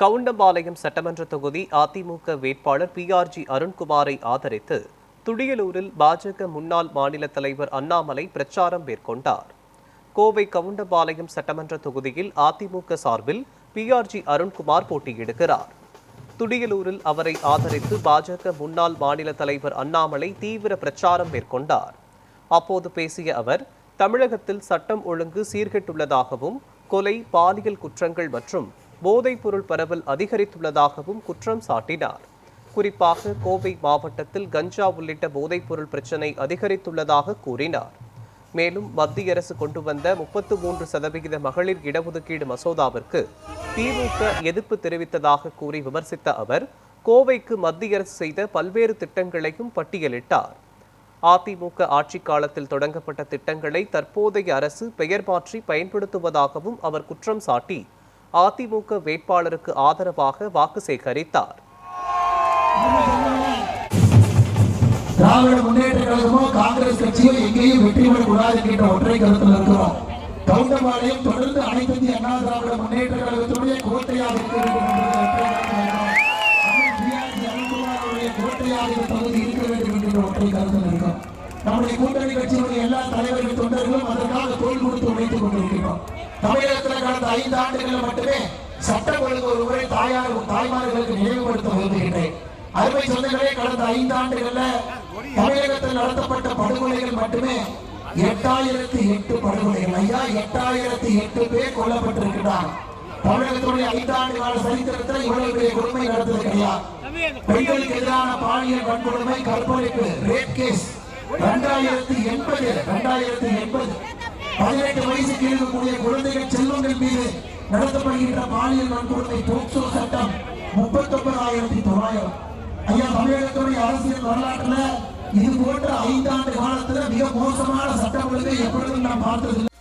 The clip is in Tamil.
கவுண்டம்பாளையம் சட்டமன்ற தொகுதி அதிமுக வேட்பாளர் PRG அருண்குமாரை ஆதரித்து துடியலூரில் பாஜக முன்னாள் மாநில தலைவர் அண்ணாமலை பிரச்சாரம் மேற்கொண்டார். கோவை கவுண்டம்பாளையம் சட்டமன்ற தொகுதியில் அதிமுக சார்பில் PRG அருண்குமார் போட்டியிடுகிறார். துடியலூரில் அவரை ஆதரித்து பாஜக முன்னாள் மாநில தலைவர் அண்ணாமலை தீவிர பிரச்சாரம் மேற்கொண்டார். அப்போது பேசிய அவர், தமிழகத்தில் சட்டம் ஒழுங்கு சீர்கெட்டுள்ளதாகவும் கொலை, பாலியல் குற்றங்கள் மற்றும் போதைப்பொருள் பரவல் அதிகரித்துள்ளதாகவும் குற்றம் சாட்டினார். குறிப்பாக கோவை மாவட்டத்தில் கஞ்சா உள்ளிட்ட போதைப்பொருள் பிரச்சினை அதிகரித்துள்ளதாக கூறினார். மேலும் மத்திய அரசு கொண்டு வந்த 33% மகளிர் இடஒதுக்கீடு மசோதாவிற்கு திமுக எதிர்ப்பு தெரிவித்ததாக கூறி விமர்சித்த அவர், கோவைக்கு மத்திய அரசு செய்த பல்வேறு திட்டங்களையும் பட்டியலிட்டார். அதிமுக ஆட்சி காலத்தில் தொடங்கப்பட்ட திட்டங்களை தற்போதைய அரசு பெயர் மாற்றி பயன்படுத்துவதாகவும் அவர் குற்றம் சாட்டி அதிமுக வேட்பாளருக்கு ஆதரவாக வாக்கு சேகரித்தார். திராவிட முன்னேற்ற கழகமோ காங்கிரஸ் கட்சியோ எங்கேயும் வெற்றி பெறக்கூடாது என்கின்ற ஒற்றை கருத்தில் இருக்கிறோம். கவுண்டம்பாளையம் தொடர்ந்து அனைத்து இந்திய அண்ணா திராவிட முன்னேற்ற கழகத்துடைய கோட்டையாக நம்முடைய கூட்டணி கட்சியினுடைய எல்லா தலைவர்கள் தொண்டர்களும் அதற்காக தோல் கொடுத்து உழைத்துக் கொண்டிருக்கிறோம். தமிழகத்தில் கடந்த 5 ஆண்டுகளில் மட்டுமே சட்டம் ஒழுங்கு ஒரு முறை தாய்மார்களுக்கு நினைவுபடுத்த விரும்புகின்றேன். அருமை சொந்தங்களே, கடந்த 5 ஆண்டுகளில் தமிழகத்தில் நடத்தப்பட்ட படுகொலைகள் மட்டுமே 8008 படுகொலைகள். ஐயா, 8008 பேர் கொல்லப்பட்டிருக்கிறார். தமிழகத்துடைய 5 ஆண்டு கால சரித்திரத்தில் இவ்வளவு பெரிய கொடுமை நடந்தது கிடையாது. பெண்களுக்கு எதிரான பாலியல் வன்கொடுமை, கற்பழிப்பு, ரேப் கேஸ் 2080 18 வயசுக்கு இருக்கக்கூடிய குழந்தைகள் செல்வங்கள் மீது நடத்தப்படுகின்ற பாலியல் வன்கொடுமை போக்சோ சட்டம் 39,900. ஐயா, தமிழகத்துடைய அரசியல் வரலாற்றுல இது போன்ற 5 ஆண்டு காலத்துல மிக மோசமான சட்டம் ஒழுங்கை எப்பொழுதும் நாம் பார்த்ததில்லை.